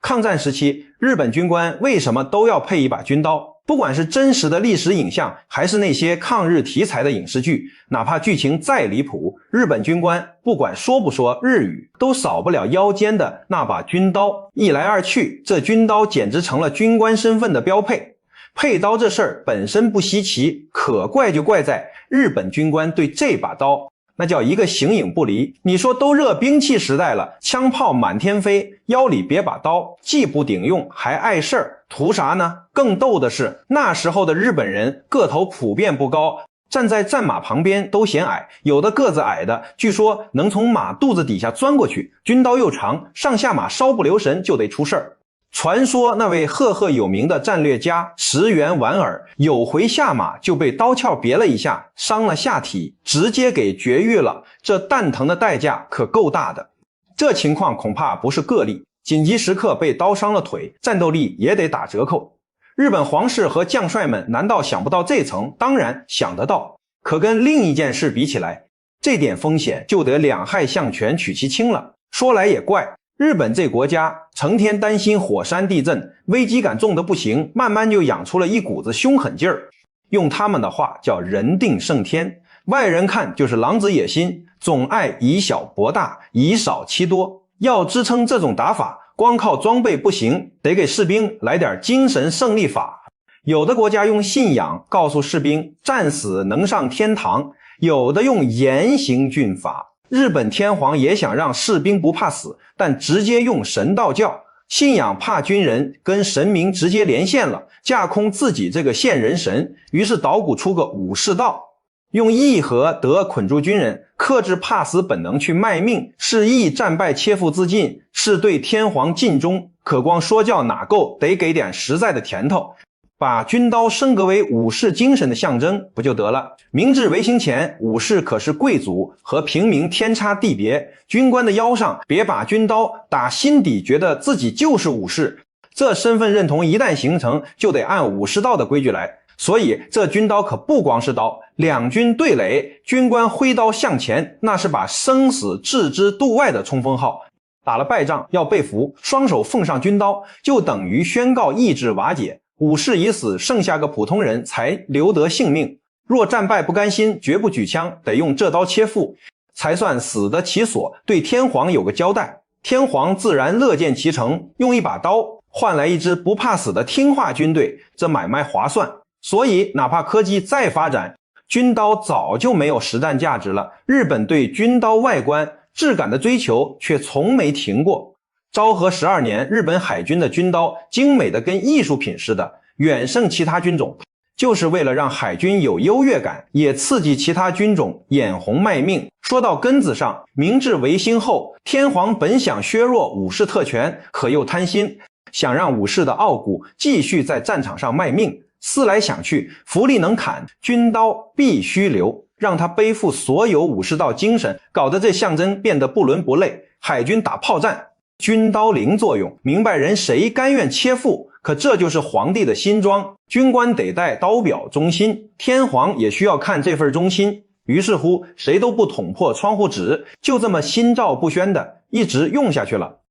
抗戰時期，日本軍官為什麼都要配一把軍刀？不管是真實的歷史影像，還是那些抗日題材的影視劇，哪怕劇情再離譜，日本軍官不管說不說日語，都少不了腰間的那把军刀。一来二去，這軍刀簡直成了軍官身份的標配。配刀这事兒本身不稀奇，可怪就怪在日本軍官对这把刀那叫一個形影不離。你說都热兵器時代了，槍炮滿天飛，腰裡別把刀，既不頂用還礙事兒，圖啥呢？更逗的是，那時候的日本人個頭普遍不高，站在戰馬旁邊都嫌矮，有的個子矮的據說能從馬肚子底下鑽過去，軍刀又長，上下馬稍不留神就得出事兒。傳說那位赫赫有名的戰略家石原莞爾有回下馬就被刀鞘別了一下，傷了下體，直接給絕育了，這蛋疼的代價可夠大的。這情況恐怕不是個例，緊急時刻被刀傷了腿，戰鬥力也得打折扣。日本皇室和将帥們難道想不到這層？当然想得到，可跟另一件事比起来，這點風險就得兩害相權取其輕了。說來也怪，日本這國家成天擔心火山地震，危機感重得不行，慢慢就養出了一股子凶狠勁兒。用他們的話叫人定勝天，外人看就是狼子野心，總愛以小博大，以少欺多。要支撐這種打法，光靠裝備不行，得給士兵來點精神勝利法。有的国家用信仰告訴士兵戰死能上天堂，有的用嚴刑峻法。日本天皇也想讓士兵不怕死，但直接用神道教，信仰怕軍人跟神明直接连線了，架空自己这個現人神，於是捣鼓出個武士道，用義和德捆住軍人，克制怕死本能去賣命，是義戰敗切腹自盡，是對天皇盡忠。可光說教哪夠，得給點實在的甜頭，把軍刀升格為武士精神的象徵不就得了？明治維新前，武士可是貴族，和平民天差地別，軍官的腰上別把軍刀，打心底覺得自己就是武士，這身份認同一旦形成，就得按武士道的規矩來。所以這軍刀可不光是刀，兩軍對壘，軍官揮刀向前，那是把生死置之度外的冲鋒號。打了敗仗要被俘，雙手奉上軍刀，就等於宣告意志瓦解，武士已死，剩下個普通人才留得性命。若戰敗不甘心，絕不舉槍，得用這刀切腹，才算死得其所，對天皇有個交代。天皇自然樂見其成，用一把刀換來一支不怕死的聽話軍隊，這買賣划算。所以哪怕科技再發展，軍刀早就沒有實戰價值了。日本對軍刀外觀質感的追求卻從沒停過。昭和12年，日本海軍的軍刀精美的跟藝術品似的，遠勝其他軍種，就是為了讓海軍有優越感，也刺激其他軍種眼紅賣命。說到根子上，明治維新後，天皇本想削弱武士特權，可又貪心，想讓武士的傲骨繼續在戰場上賣命。思來想去，福利能砍，軍刀必須留，讓他背負所有武士道精神，搞得這象徵變得不倫不類。海軍打炮戰，軍刀零作用，明白人誰甘願切腹？可這就是皇帝的新裝，軍官得帶刀表忠心，天皇也需要看這份忠心。於是乎，誰都不捅破窗戶紙，就這麼心照不宣的一直用下去了。